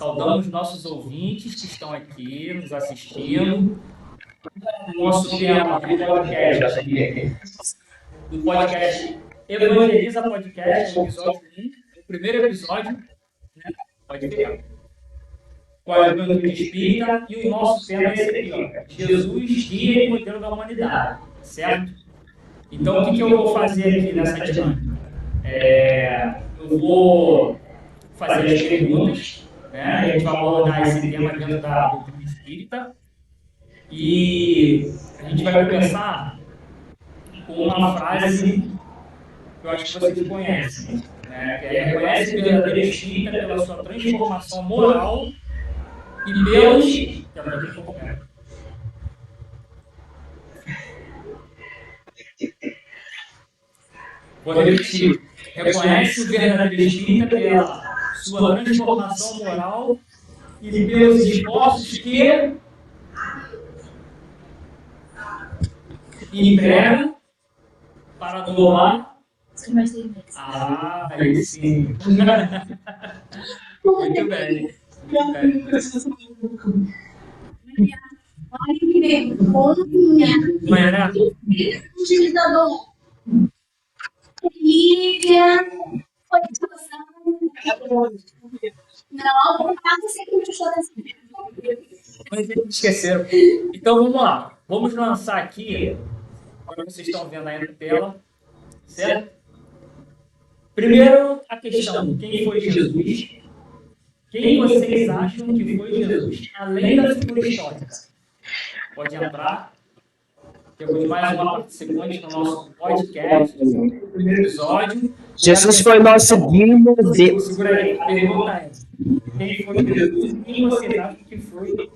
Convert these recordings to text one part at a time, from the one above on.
Saudamos nossos ouvintes que estão aqui nos assistindo. O nosso tema do podcast Evangeliza Podcast, o episódio 1, o primeiro episódio, né? Pode ver. Com a juventude espírita, e o nosso tema é esse aqui, ó, Jesus, guia e modelo da humanidade, certo? Então, o que eu vou fazer aqui nessa dinâmica? Eu vou fazer as perguntas, né? A gente vai abordar esse tema dentro da doutrina espírita, e a gente vai começar com uma frase que eu acho que vocês conhecem, né? Que é: reconhece o verdadeiro espírita pela sua transformação moral e pelos... Vou repetir. Reconhece o verdadeiro espírita pela sua transformação moral e pelos esforços que emprega para doar. Aí sim. Muito bem. Utilizador. Lívia. Foi discussão. Não, por causa sempre Mas eles esqueceram. Então vamos lá. Vamos lançar aqui. Agora vocês estão vendo aí na tela. Certo? Primeiro, a questão: quem foi Jesus? Quem vocês acham que foi Jesus? Além da figura histórica. Pode entrar. Temos mais uma participante no nosso podcast, no primeiro episódio. Jesus foi nosso guia e modelo. Segura aí, a pergunta é: quem foi Jesus? Quem vocês acham que foi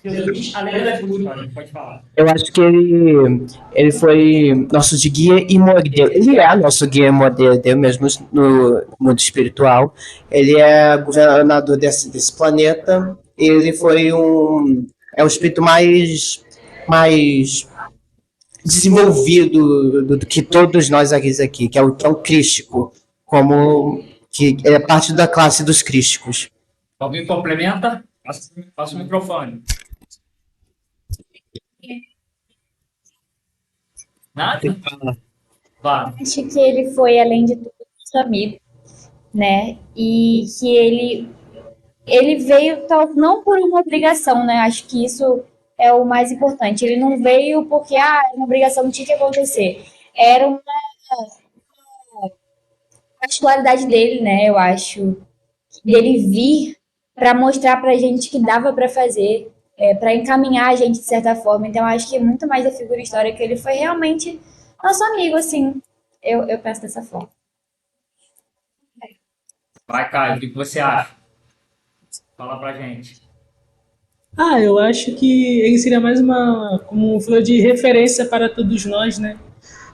Jesus? Além da figura histórica. Pode falar. Eu acho que ele foi nosso guia e modelo. Ele é nosso guia e modelo mesmo no mundo espiritual. Ele é governador desse planeta. Ele foi o espírito mais desenvolvido do que todos nós aqui, que é o crístico, como que é parte da classe dos crísticos. Alguém complementa? Passa o microfone. Nada? Vá. Acho que ele foi, além de tudo, nosso amigo, né? E que ele veio não por uma obrigação, né? Acho que isso é o mais importante. Ele não veio porque uma obrigação tinha que acontecer. Era uma particularidade dele, né? Eu acho, dele vir para mostrar para a gente que dava para fazer, para encaminhar a gente de certa forma. Então, acho que muito mais da figura histórica, ele foi realmente nosso amigo, assim. Eu penso dessa forma. Vai, Caio, o que você acha? Fala pra gente. Eu acho que ele seria mais como um figura de referência para todos nós, né?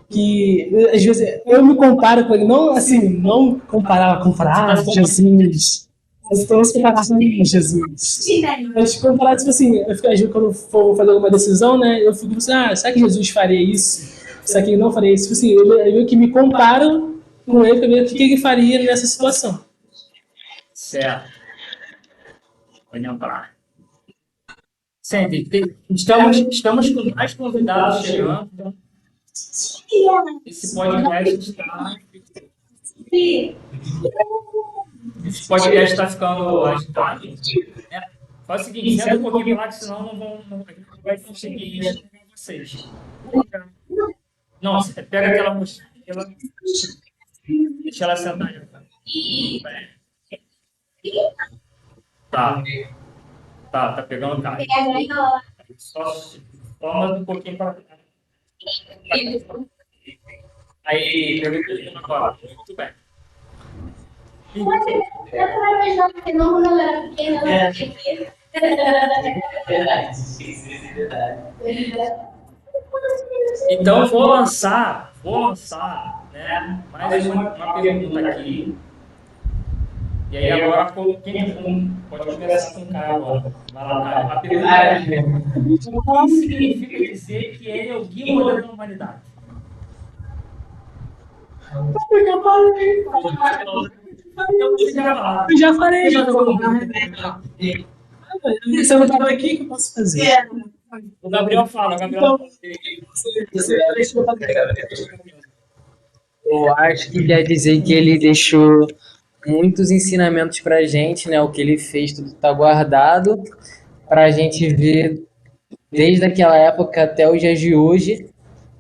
Que às vezes eu me comparo com ele, não comparar Jesus. Mas tem essa comparação com Jesus. Mas comparar, tipo assim, eu fico, quando eu for fazer alguma decisão, né? Eu fico assim, será que Jesus faria isso? Será que ele não faria isso? Tipo assim, eu que me comparo com ele para ver o que ele faria nessa situação. Certo. Pode entrar. Sandy, estamos com mais convidados chegando. Então, esse podcast está ficando agitado. Faz o seguinte, senta um pouquinho lá, que senão a gente não vai conseguir isso com vocês. Não, você pega aquela mochila, deixa ela sentar. Tá pegando o carro. Só toma um pouquinho para cá. Aí, pergunta agora. Muito bem. Então, vou lançar, né, mais uma pergunta aqui. E aí agora, quem pode começar com o Caio agora. Vai lá, Caio. A pergunta é: o que significa dizer que ele é o guia modelo da humanidade? Então você já falou. Eu já falei. Você já falou. Se eu não estava aqui, o que eu posso fazer? O Gabriel fala, o Gabriel Então, fala. Eu acho que quer dizer que ele deixou muitos ensinamentos pra gente, né? O que ele fez, tudo tá guardado pra gente ver desde aquela época até os dias de hoje.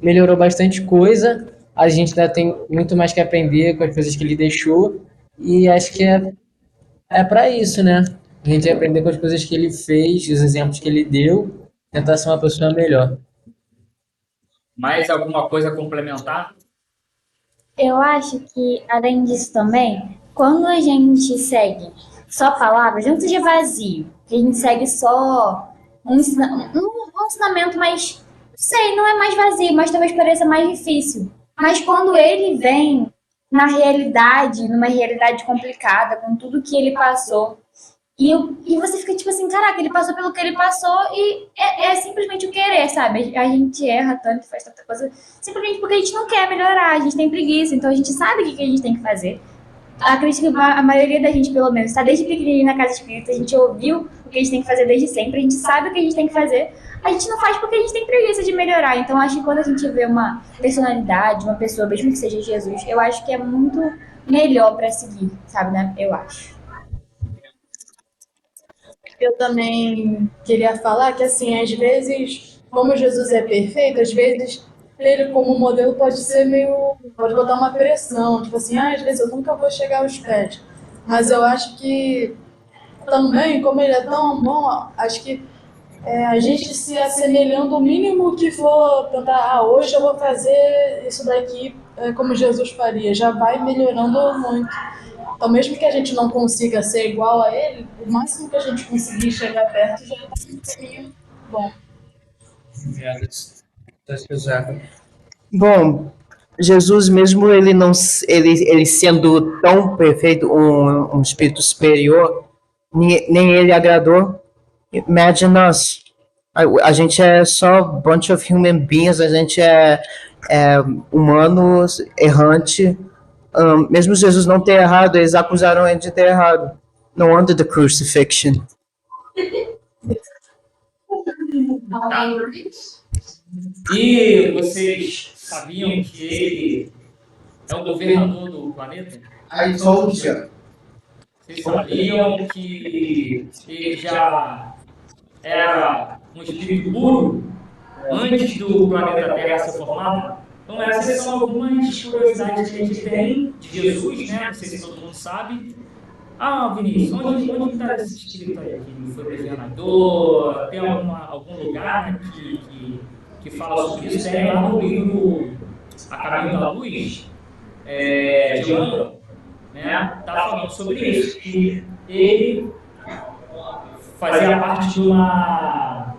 Melhorou bastante coisa. A gente ainda tem muito mais que aprender com as coisas que ele deixou. E acho que é para isso, né? A gente aprender com as coisas que ele fez, os exemplos que ele deu, tentar ser uma pessoa melhor. Mais alguma coisa a complementar? Eu acho que, além disso também, quando a gente segue só palavras, não seja vazio, que a gente segue só um ensinamento mais, não sei, não é mais vazio, mas talvez pareça mais difícil. Mas quando ele vem na realidade, numa realidade complicada, com tudo que ele passou, e você fica tipo assim, caraca, ele passou pelo que ele passou e é simplesmente o querer, sabe? A gente erra tanto, faz tanta coisa, simplesmente porque a gente não quer melhorar, a gente tem preguiça, então a gente sabe o que a gente tem que fazer. Acredito que a maioria da gente, pelo menos, está desde pequenininho na casa espírita, a gente ouviu o que a gente tem que fazer desde sempre, a gente sabe o que a gente tem que fazer, a gente não faz porque a gente tem preguiça de melhorar. Então acho que quando a gente vê uma personalidade, uma pessoa, mesmo que seja Jesus, eu acho que é muito melhor para seguir, sabe, né? Eu acho. Eu também queria falar que, assim, às vezes, como Jesus é perfeito, às vezes ele como modelo pode ser meio, pode botar uma pressão, tipo assim, às vezes eu nunca vou chegar aos pés. Mas eu acho que também, como ele é tão bom, acho que a gente se assemelhando o mínimo que for tentar, hoje eu vou fazer isso daqui como Jesus faria, já vai melhorando muito. Então, mesmo que a gente não consiga ser igual a ele, o máximo que a gente conseguir chegar perto já está um caminho bom. Bom, Jesus mesmo ele não ele sendo tão perfeito, um espírito superior, nem ele agradou. Imagine us. A gente é só bunch of human beings, a gente é humanos, errante. Mesmo Jesus não ter errado, eles acusaram ele de ter errado. No wonder the crucifixion. E vocês sabiam que ele é o governador do planeta? I told you. Vocês sabiam que ele já era um espírito puro antes do planeta Terra ser formado? Então essas são algumas curiosidades que a gente tem de Jesus, né? Não sei se todo mundo sabe. Ah, Vinícius, onde está esse espírito aí? Que foi governador? Tem algum lugar que fala sobre isso? Tem lá no livro A Caminho da Luz, de Emmanuel, né? Está falando sobre isso, que ele fazia parte de uma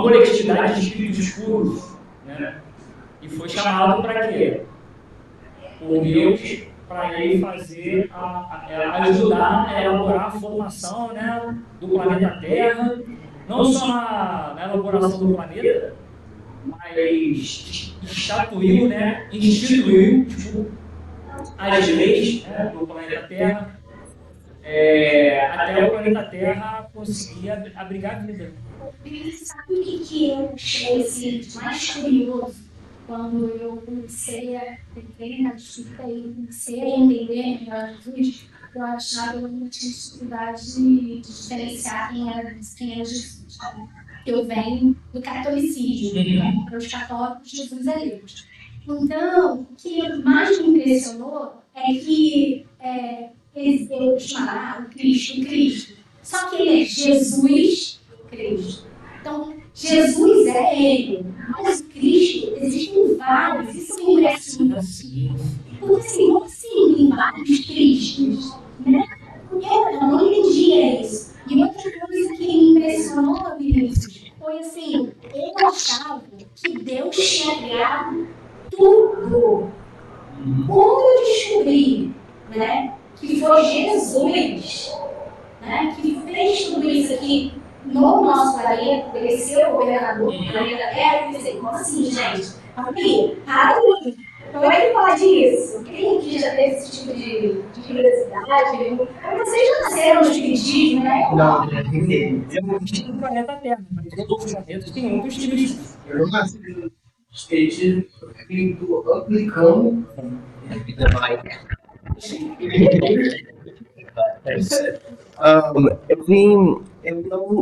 coletividade de espíritos puros, né? E foi chamado para quê? Por Deus, para ele fazer, ajudar a elaborar a formação, né, do planeta Terra, não só na elaboração do planeta, mas estatuiu, né, instituiu as leis, né, do planeta Terra, até o planeta Terra conseguir abrigar a vida. Sabe o que eu achei mais curioso? Quando eu comecei a entender na disputa e comecei a entender melhor Jesus, eu achava que eu não tinha dificuldade de diferenciar quem era Jesus. Eu venho do catolicismo, então, para os católicos, Jesus é Deus. Então, o que mais me impressionou é que eu chamava o Cristo. Só que ele é Jesus Cristo. Então, Jesus é ele, mas o Cristo, existem vários, isso me impressiona. Porque assim, como assim tem vários Cristos? Né? Eu não entendia isso. E outra coisa que me impressionou, Vinícius, foi assim, eu achava que Deus tinha criado tudo. Quando eu descobri, né, que foi Jesus, né, que fez tudo isso aqui no nosso planeta, ele ser o governador do planeta Terra, eu pensei, como assim, gente? Aqui, Como é que pode isso? Quem aqui já teve esse tipo de curiosidade? Vocês já nasceram no espiritismo, né? Não, No planeta Terra, mas outros planetas têm outros espíritos. eu não nasci no espiritismo, eu aplicando a vida mais.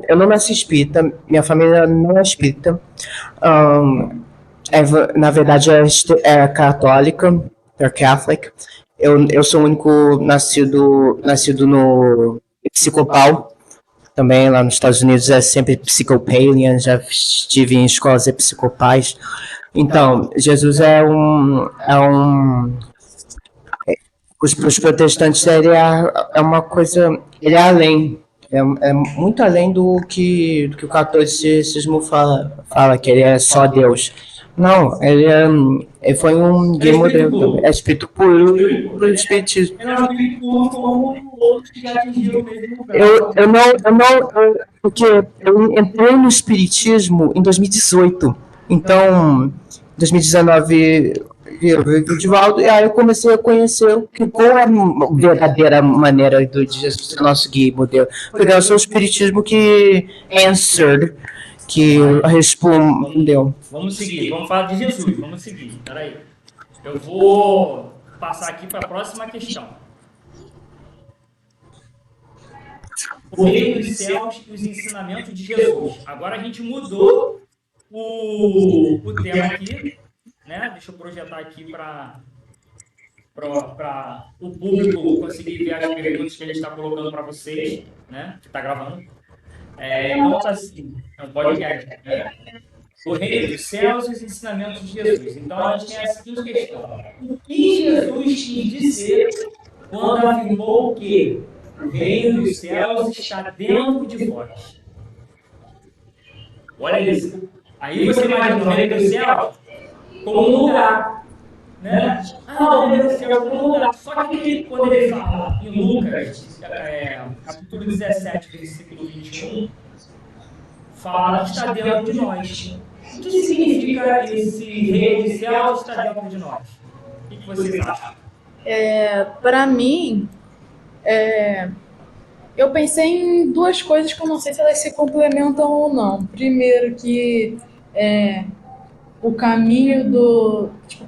Eu não nasci espírita, minha família não é espírita. Na verdade, é católica, é Catholic. Eu sou o único nascido no Episcopal, também lá nos Estados Unidos é sempre Episcopalian, já estive em escolas episcopais. Então, Jesus os protestantes, ele é uma coisa, ele é além, é muito além do que o catolicismo fala que ele é só Deus. Não, ele foi um game modelo, é espírito puro pro espiritismo. Ele é um espírito puro como outros que já atingiram o mesmo lugar. Porque eu entrei no espiritismo em 2018, então, em 2019 eu vi o Divaldo, e aí eu comecei a conhecer qual é a verdadeira maneira de Jesus ser nosso guia modelo. Porque é o seu espiritismo que que respondeu. Vamos seguir, vamos falar de Jesus, vamos seguir. Peraí. Eu vou passar aqui para a próxima questão. O reino dos céus e os ensinamentos de Jesus. Agora a gente mudou o tema aqui, né? Deixa eu projetar aqui para o público conseguir ver as perguntas que a gente está colocando para vocês, né? Que está gravando. Então, assim, não pode ganhar. O reino dos céus e os ensinamentos de Jesus. Então, a gente tem a seguinte questão. O que Jesus quis dizer quando afirmou que o reino dos céus está dentro de vós? Olha isso. Aí você imagina o reino dos céus como um lugar. Né? O reino dos céus como um lugar. Só que quando ele fala em Lucas, capítulo 17, versículo 21, fala que está dentro de nós. O que significa esse reino dos céus está dentro de nós? O que vocês acham? Para mim, eu pensei em duas coisas que eu não sei se elas se complementam ou não. Primeiro que o caminho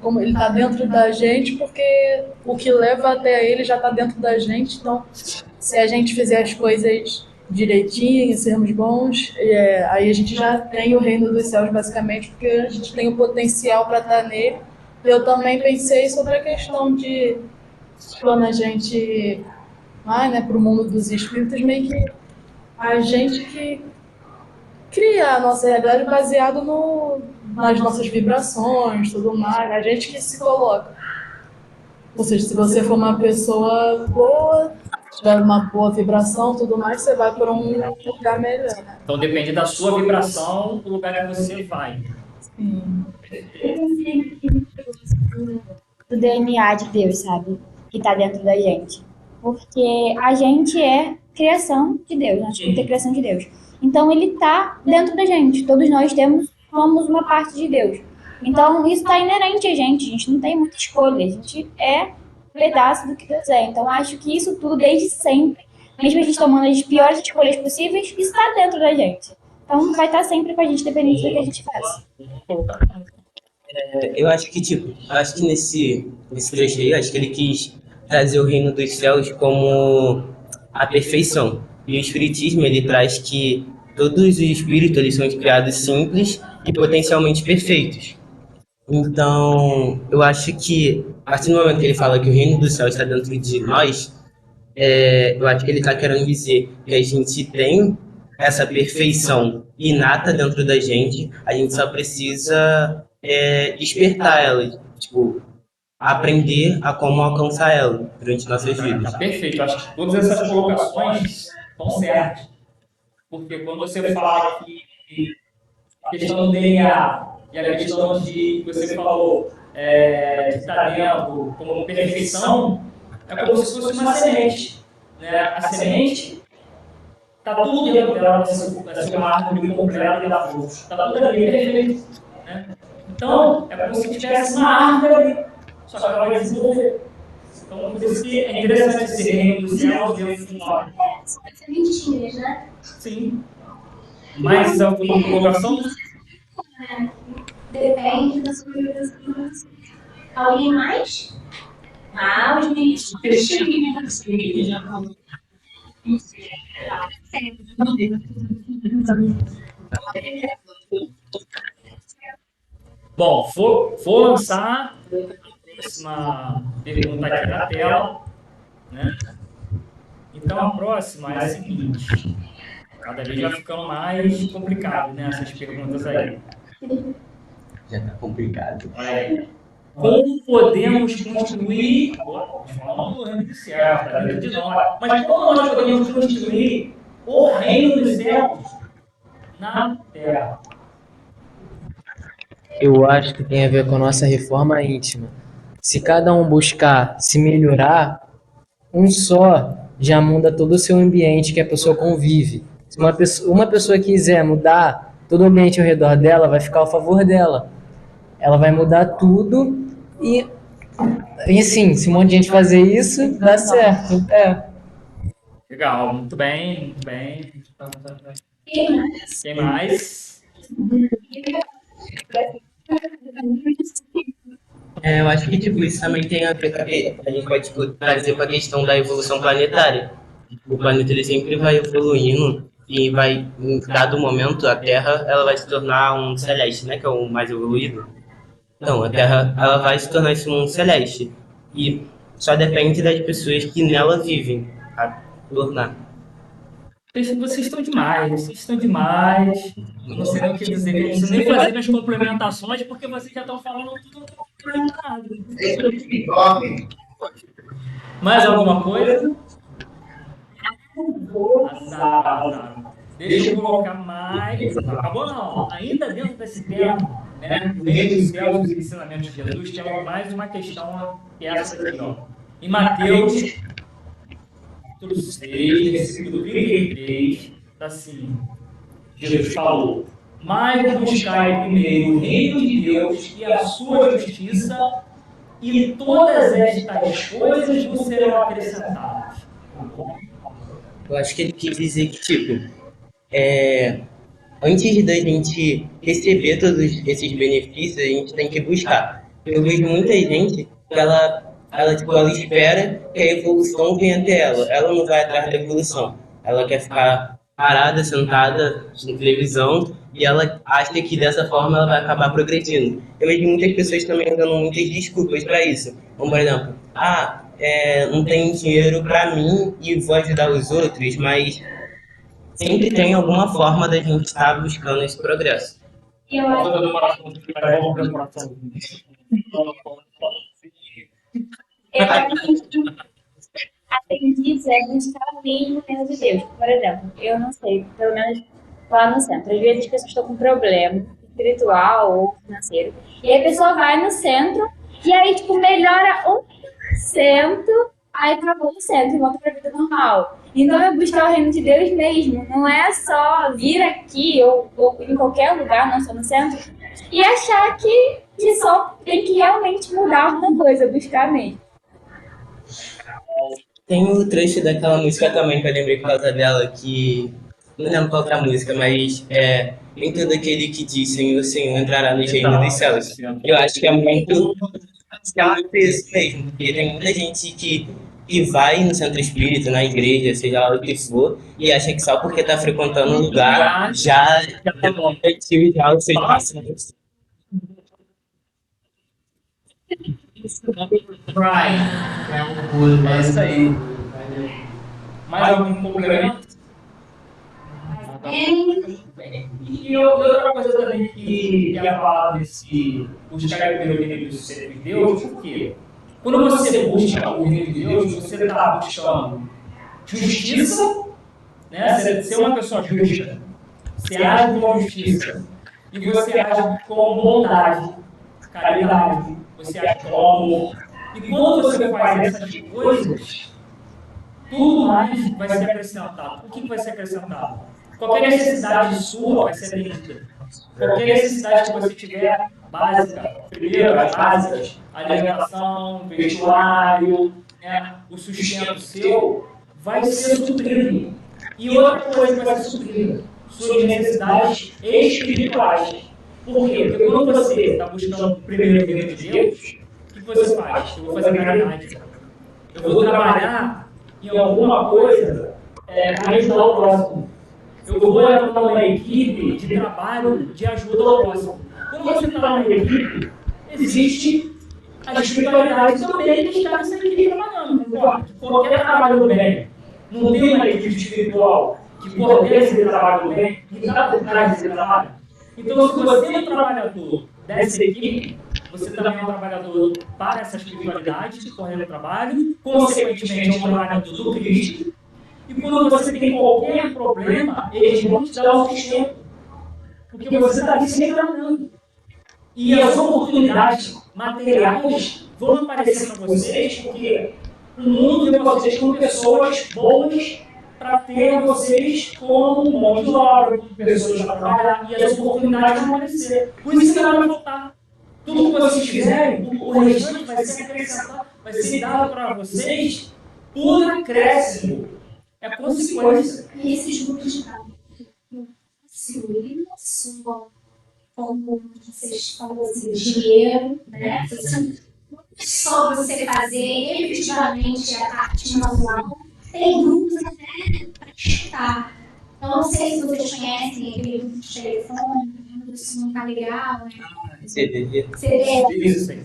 como ele está dentro da gente, porque o que leva até ele já está dentro da gente. Então, se a gente fizer as coisas direitinho, sermos bons, aí a gente já tem o reino dos céus, basicamente, porque a gente tem o potencial para estar nele. Eu também pensei sobre a questão de quando a gente vai, né, para o mundo dos espíritos, meio que a gente que cria a nossa realidade baseado nas nossas vibrações, tudo mais, a gente que se coloca. Ou seja, se você for uma pessoa boa, tiver uma boa vibração, tudo mais, você vai para um lugar melhor. Né? Então depende da sua vibração, do lugar que você vai. Sim. Do DNA de Deus, sabe? Que está dentro da gente. Porque a gente é criação de Deus, nós somos a criação de Deus. Então ele está dentro da gente. Todos nós somos uma parte de Deus. Então isso está inerente a gente não tem muita escolha, a gente é um pedaço do que Deus é. Então acho que isso tudo desde sempre, mesmo a gente tomando as piores escolhas possíveis, isso está dentro da gente. Então vai estar sempre com a gente, dependente do que a gente faz. Eu acho que, nesse trecho aí, acho que ele quis trazer o reino dos céus como a perfeição. E o espiritismo, ele traz que todos os espíritos, eles são criados simples e potencialmente perfeitos. Então, eu acho que, a partir do momento que ele fala que o reino dos céus está dentro de nós, eu acho que ele está querendo dizer que a gente tem essa perfeição inata dentro da gente, a gente só precisa despertar ela, aprender a como alcançar ela durante nossas vidas. Perfeito, eu acho que todas essas colocações estão certas. Porque quando você fala que a questão do DNA e a questão de que você falou de estar dentro como perfeição, é como se fosse uma semente. Né? A semente está tudo dentro dela, vai ser uma árvore completa e da fruta. Está tudo ali perfeito. Né? Então, é como se tivesse uma árvore ali. só que ela vai desenvolver. Então, por isso que é interessante esse reino dos céus dentro de nós. São sementinhas, né? Sim. Mais alguma colocação? Depende da sua orientação. Alguém mais? Ah, os meninos. Bom, vou lançar a próxima pergunta aqui na tela, né? Então, a próxima é a seguinte. Cada vez vai ficando mais complicado, né? Essas perguntas aí. Já tá complicado. Olha aí. Como podemos construir, falando do reino dos céus, está dentro de nós, mas como nós podemos construir o reino dos céus na terra? Eu acho que tem a ver com a nossa reforma íntima. Se cada um buscar se melhorar, um só já muda todo o seu ambiente que a pessoa convive. Se uma pessoa quiser mudar todo o ambiente ao redor dela, vai ficar ao favor dela. Ela vai mudar tudo e assim, se um monte de gente fazer isso, dá certo. Legal, muito bem, muito bem. Quem mais? Quem mais? Eu acho que tipo, isso também tem a ver com a gente pode tipo, trazer para a questão da evolução planetária. O planeta ele sempre vai evoluindo e vai, em dado momento, a Terra ela vai se tornar um celeste, né, que é o mais evoluído. Então, a Terra ela vai se tornar esse mundo celeste e só depende das pessoas que nela vivem a tornar. Vocês estão demais, vocês estão demais. Eu não sei nem o que dizer, eu não preciso nem fazer minhas complementações, porque vocês já estão falando tudo complementado. Mais alguma coisa? Azar. Deixa eu colocar mais. Acabou não. Ainda dentro desse tema, né? O reino dos céus e os ensinamentos de Jesus, tem mais uma questão que é essa aqui, ó. Em Mateus, capítulo 6, versículo 33, assim, Jesus falou: mas buscai primeiro o reino de Deus e a sua justiça, e todas estas coisas vos serão acrescentadas. Eu acho que ele quis dizer que, tipo, antes da gente receber todos esses benefícios, a gente tem que buscar. Eu vejo muita gente que ela espera que a evolução venha até ela. Ela não vai atrás da evolução. Ela quer ficar parada, sentada na televisão e ela acha que dessa forma ela vai acabar progredindo. Eu vejo muitas pessoas também dando muitas desculpas para isso. Como, por exemplo, não tenho dinheiro para mim e vou ajudar os outros, mas sempre tem alguma forma da gente estar buscando esse progresso. Eu acho aprendiz é buscar mesmo o reino de Deus. Por exemplo, eu não sei, pelo menos lá no centro, às vezes as pessoas estão com problema espiritual ou financeiro, e aí a pessoa vai no centro e aí, tipo, melhora 1%, aí acabou o centro e volta para a vida normal. Então é buscar o reino de Deus mesmo, não é só vir aqui ou em qualquer lugar, não só no centro, e achar que só tem que realmente mudar alguma coisa, buscar mesmo. Tem o trecho daquela música também que eu lembrei por causa dela, que não lembro qual que é a música, mas nem todo aquele que diz Senhor, Senhor entrará no reino dos céus. Eu acho que é muito isso mesmo, porque tem muita gente que vai no centro espírita, na igreja, seja lá o que for, e acha que só porque está frequentando um lugar já é bom, já o seja passando. É isso aí. Mais algum complemento? E outra coisa também que ia falar desse buscar o reino de Deus, por quê? Quando você busca o reino de Deus, você está buscando justiça, né? Ser uma pessoa justa, você age com justiça, e você age com bondade, caridade, você age com amor. E quando você faz essas coisas, tudo mais vai ser acrescentado. O que vai ser acrescentado? Qualquer necessidade sua vai ser atendida. Qualquer necessidade que você tiver, básica, primeiro, as básicas, alimentação, vestuário, né, o sustento seu, vai ser suprido. E outra coisa que vai ser suprida, suas necessidades espirituais. Por quê? Porque quando você está buscando o primeiro reino de Deus, o que você faz? Eu vou fazer caridade. Eu vou trabalhar em alguma coisa para ajudar o próximo. Eu vou entrar numa equipe de trabalho de ajuda ao próximo. Quando você está numa equipe, existe a espiritualidade também que está nessa equipe trabalhando. Qualquer trabalho do bem, não tem uma equipe espiritual que coordena esse trabalho do bem, que está por trás desse trabalho. Então, se você é um trabalhador dessa equipe, você também é um trabalhador para essa espiritualidade que coordena o trabalho, consequentemente é um trabalhador do Cristo. E quando você tem qualquer problema, eles vão te dar o sustento. Porque você está ali sempre trabalhando. E as oportunidades materiais vão aparecer para vocês, porque o mundo vê vocês como pessoas boas para ter vocês como mão de obra, como pessoas para trabalhar, e as oportunidades vão aparecer. Por isso que não vai faltar. Tudo que vocês fizerem, o restante vai ser acrescentado, vai ser dado para vocês por acréscimo. É consequência. E esses grupos de trabalho, ele não só como vocês falam assim, dinheiro, né? Só você fazer efetivamente a parte manual, tem grupos até para escutar. Eu não sei se vocês conhecem aquele grupo de telefone, isso não está legal, né? CDD. Isso aí.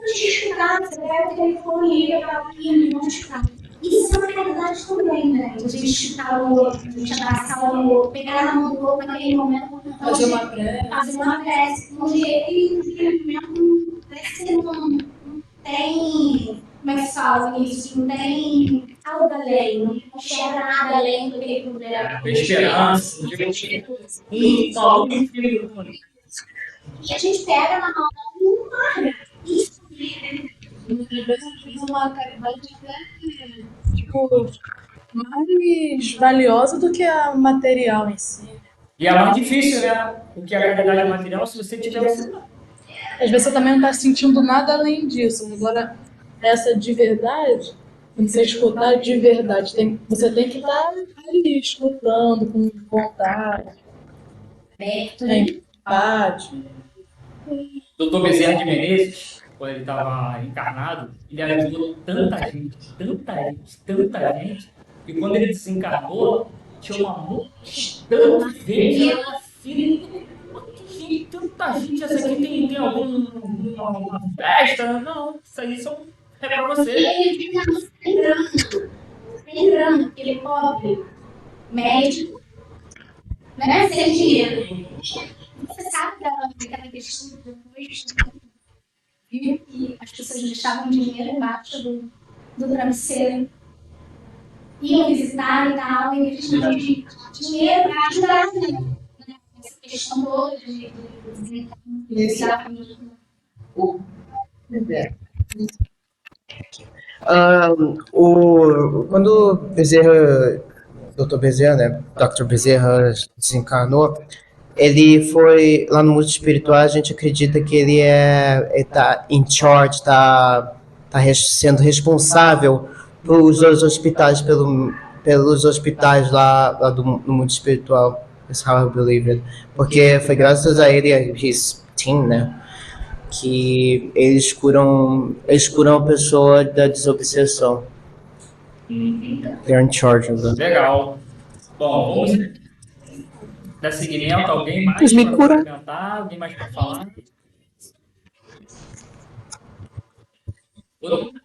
Escutar, você pega o telefone e liga para alguém, não escutar. Isso é uma realidade também, né? A gente escutar o outro, a gente abraçar o outro, pegar na mão do outro naquele momento, Fazer uma prece. fazer uma prece, onde ele, naquele momento, parece que não tem, como é que se fala isso? Não tem algo além, não enxerga nada além do que ele puder. Esperança, E a gente pega na mão e não larga. Isso Às vezes a gente faz uma caridade até, tipo, mais valiosa do que a material em si. E é mais difícil, né? Porque a caridade material, se você tiver você. Às vezes você também não está sentindo nada além disso. Agora, essa de verdade, quando você escutar de verdade, você tem que estar ali escutando com vontade, empático. Dr. Bezerra de Menezes, quando ele estava encarnado, ele ajudou tanta gente, e quando ele desencarnou, tinha uma multidão de gente, era filho, tanta gente, essa aqui tem alguma festa? Não, isso aí é pra você. ele fica lembrando, aquele pobre médico, né, sem dinheiro. Você sabe daquela questão depois, viu que as pessoas deixavam dinheiro embaixo do travesseiro, iam visitar e tal, e eles tinham de dinheiro para ajudar, né? Essa questão toda de visitar. Quando o Bezerra, Dr. Bezerra, né, Dr. Bezerra desencarnou, ele foi lá no mundo espiritual. A gente acredita que ele tá in charge, sendo responsável pelos hospitais, pelos hospitais lá no mundo espiritual. That's how I believe it. Porque foi graças a ele, a his team, né, que eles curam a pessoa da desobsessão. They're in charge of that. Legal. Bom, vamos dar seguimento. Alguém mais Me para cura. comentar? Alguém mais para falar? Todo mundo?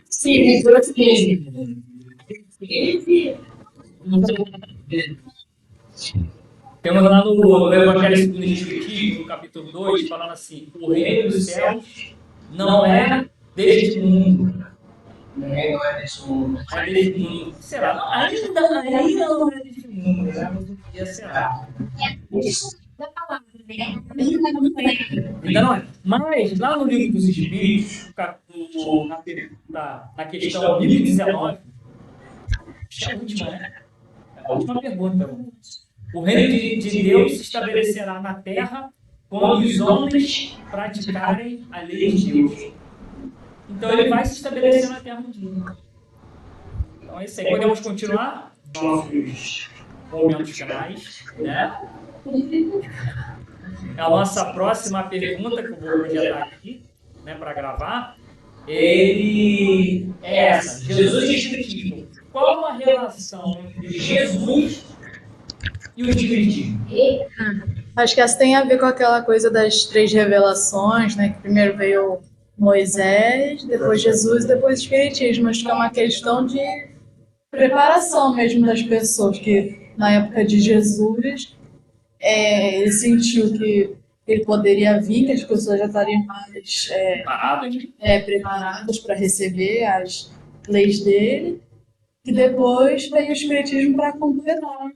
Sim, Temos lá no Evangelho segundo o Espiritismo, no capítulo 2, falando assim: o reino dos céus não é deste mundo. Não é desse mundo. Não é deste mundo. Será? Não, ainda não é deste mundo, né? Mas um dia será. da palavra, né? Ainda não é. Ainda não é. Mas lá no livro dos Espíritos, na questão 1019, acho que é a última, né? a última pergunta. O reino de Deus se estabelecerá na terra quando os homens praticarem a lei de Deus. Então ele vai se estabelecer na terra um dia. Então é isso aí. Podemos continuar nossos momentos finais, né? A nossa próxima pergunta que eu vou projetar aqui, né, para gravar, ele é essa: Jesus e o Espiritismo. Qual a relação entre Jesus e o Espiritismo? Acho que essa tem a ver com aquela coisa das 3 revelações, né? Que primeiro veio Moisés, depois Jesus, depois o Espiritismo. Acho que é uma questão de preparação mesmo das pessoas, que na época de Jesus, ele sentiu que ele poderia vir, que as pessoas já estariam mais preparadas para receber as leis dele, e depois veio o Espiritismo para completar,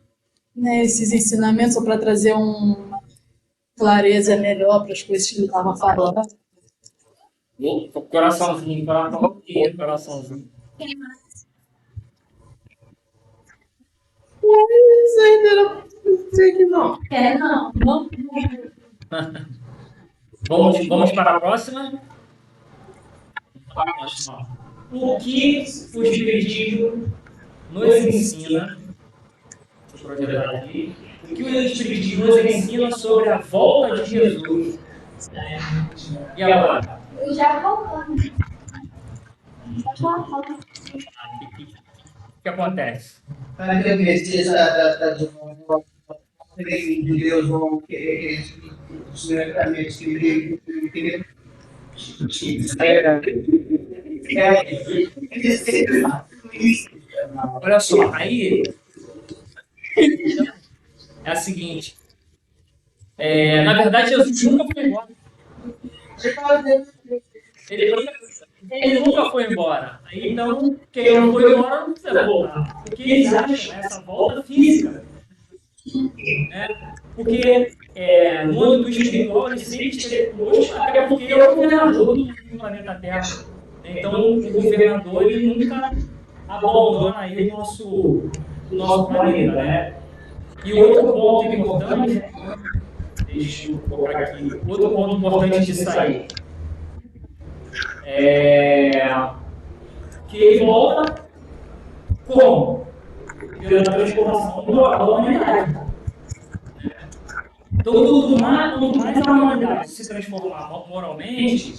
né, esses ensinamentos, ou para trazer uma clareza melhor para as coisas que ele estava falando. Coraçãozinho, coraçãozinho. Isso ainda não sei que não. Vamos para a próxima. O que o Espiritismo nos ensina? Deixa eu projetar aqui. O que o Espiritismo nos ensina sobre a volta de Jesus? E agora? Eu já voltando. O que acontece? Para que eu precisa de Deus vão querer os mercamentos que Olha só, aí é a seguinte. Na verdade, Jesus nunca foi embora. Ele nunca foi embora. Aí, então, quem não foi embora não precisa voltar. Porque eles acham essa volta física. Porque no âmbito espiritual ele sempre esteve conosco, até porque ele é o governador do planeta Terra. Então, o governador ele nunca abandona aí o nosso planeta, né? E outro ponto importante, deixa eu colocar aqui, outro ponto importante disso aí, que ele volta como? Pela transformação moral da humanidade. Então, quanto mais a humanidade se transformar moralmente,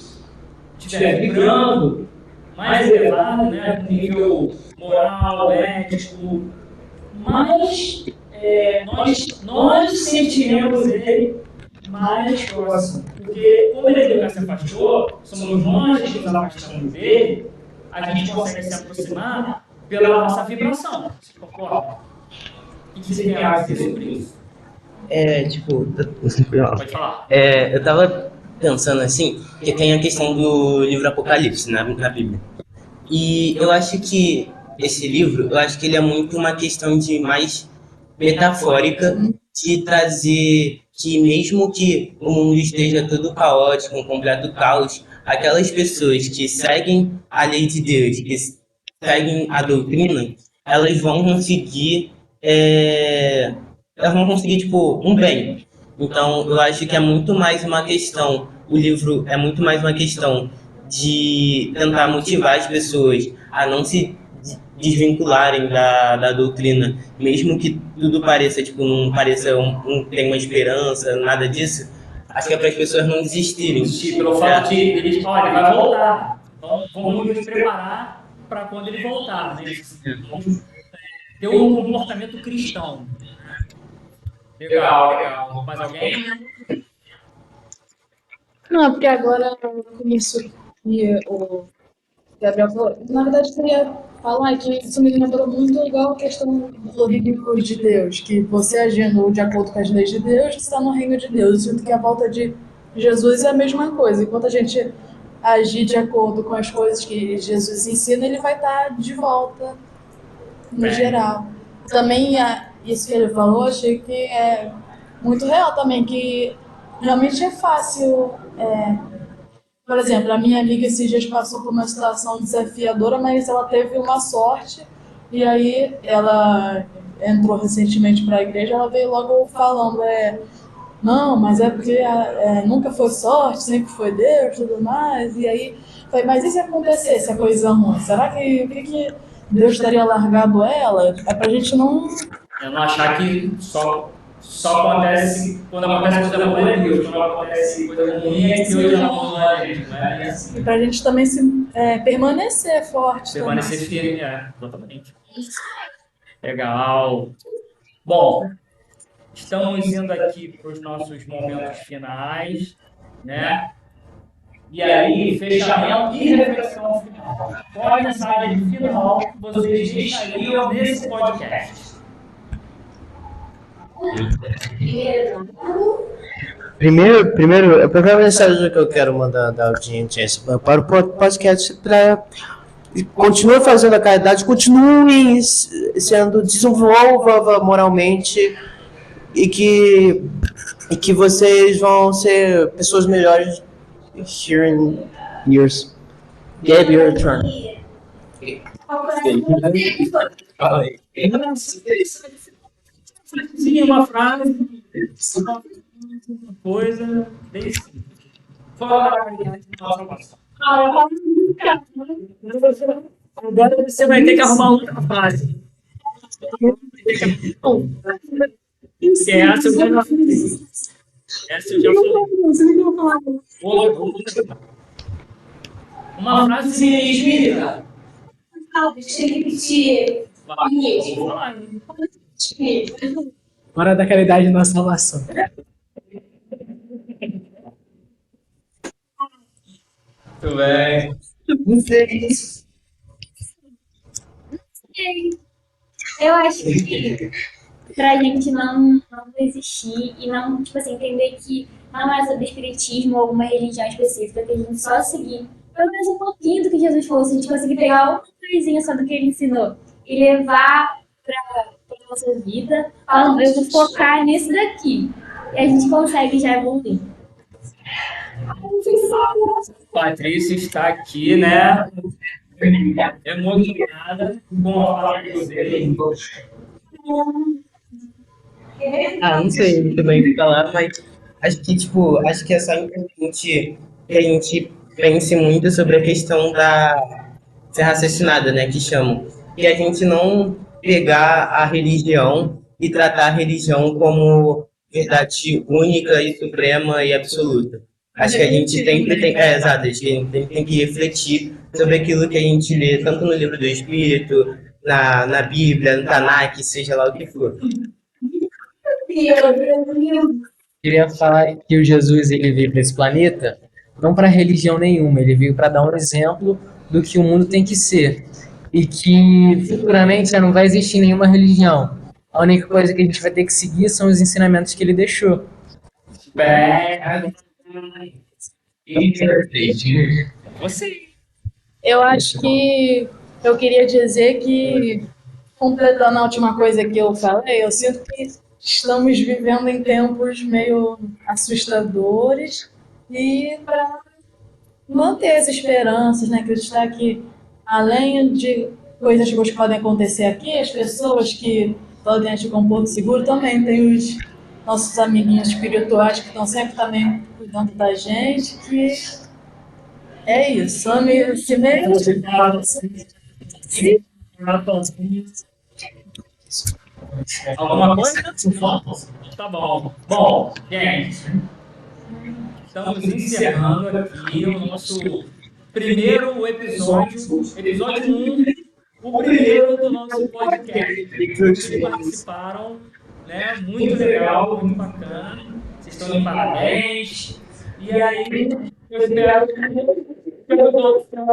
estiver vibrando, mais elevado, né, no nível moral, ético, mais nós sentiremos ele mais próximo. Porque, como ele nunca se afastou, somos nós que nos afastamos dele, a gente consegue se aproximar pela nossa vibração. Você concorda? O que você tem a dizer sobre isso? Pode falar. Eu tava pensando assim, que tem a questão do livro Apocalipse na Bíblia. E eu acho que esse livro, eu acho que ele é muito uma questão de mais metafórica, de trazer que mesmo que o mundo esteja todo caótico, um completo caos, aquelas pessoas que seguem a lei de Deus, que seguem a doutrina, elas vão conseguir tipo, um bem. Então, eu acho que é muito mais uma questão, o livro é muito mais uma questão de tentar motivar as pessoas a não se desvincularem da doutrina, mesmo que tudo pareça, tipo, não pareça tem uma esperança, nada disso. Acho que é para as pessoas não desistirem. Pelo fato de eles, olha, ele vai voltar. Então, vamos nos preparar para quando ele voltar, né? Vamos ter um comportamento cristão. Legal. Mais alguém? Não, porque agora com isso que o Gabriel falou, na verdade eu queria falar que isso me lembrou muito igual a questão do reino de Deus, que você agindo de acordo com as leis de Deus, você está no reino de Deus. Eu sinto que a volta de Jesus é a mesma coisa. Enquanto a gente agir de acordo com as coisas que Jesus ensina, ele vai estar de volta no geral. Também isso que ele falou, achei que é muito real também, que realmente é fácil. Por exemplo, a minha amiga esses dias passou por uma situação desafiadora, mas ela teve uma sorte, e aí entrou recentemente para a igreja, ela veio logo falando, não, mas é porque nunca foi sorte, sempre foi Deus, tudo mais. E aí, falei, mas e se acontecesse a coisa ruim? Será que o que Deus teria largado ela? É pra gente não. Eu não achar que só acontece quando acontece coisa boa é Deus, quando acontece coisa ruim é que Deus já não a gente, não é assim. E pra gente também permanecer forte. Permanecer firme, exatamente. Legal. Bom, estamos indo aqui para os nossos momentos finais, né? E aí, fechamento e reflexão final. Qual a mensagem final que vocês deixariam nesse podcast? Primeiro, a primeira mensagem que eu quero mandar da audiência para o podcast para continue fazendo a caridade, continue sendo, desenvolva moralmente e que vocês vão ser pessoas melhores here in years. Gabe, your turn. Sim, uma frase, uma coisa, bem simples. Fala a realidade da nossa passão. Agora você vai ter que arrumar outra frase. Essa eu já fiz. Essa eu já falei. Uma frase espírita. Deixa eu repetir. Hora da caridade na salvação. Muito bem. Eu acho que pra gente não desistir e não, tipo assim, entender que não é sobre espiritismo ou alguma religião específica, que a gente só seguir pelo menos um pouquinho do que Jesus falou, se a gente conseguir pegar uma coisinha só do que ele ensinou e levar pra nossa vida, falando, eu vou focar nisso daqui. E a gente consegue já evoluir. Patrícia está aqui, né? Emocionada com a fala dele. Não sei muito bem o que falar, mas acho que é só importante que a gente pense muito sobre a questão da ser raciocinada, né, que chamam. E a gente não pegar a religião e tratar a religião como verdade única e suprema e absoluta. Acho que a gente sempre tem, exato, acho que a gente tem que refletir sobre aquilo que a gente lê, tanto no livro do Espírito, na Bíblia, no Tanakh, seja lá o que for. Queria falar que o Jesus ele veio para esse planeta não para religião nenhuma, ele veio para dar um exemplo do que o mundo tem que ser e que futuramente já não vai existir nenhuma religião. A única coisa que a gente vai ter que seguir são os ensinamentos que ele deixou. Você. Eu acho que eu queria dizer que, completando a última coisa que eu falei, eu sinto que estamos vivendo em tempos meio assustadores e para manter as esperanças, né, acreditar que além de coisas boas que podem acontecer aqui, as pessoas que podem agir com um porto seguro também tem os nossos amiguinhos espirituais que estão sempre também cuidando da gente, que é isso, se mesmo. Alguma coisa? Tá bom. Bom, gente, estamos encerrando aqui o nosso primeiro episódio 1, o primeiro do nosso podcast. Vocês participaram, né? Muito legal, muito bacana. Vocês estão de parabéns. E aí, eu espero que todos tenham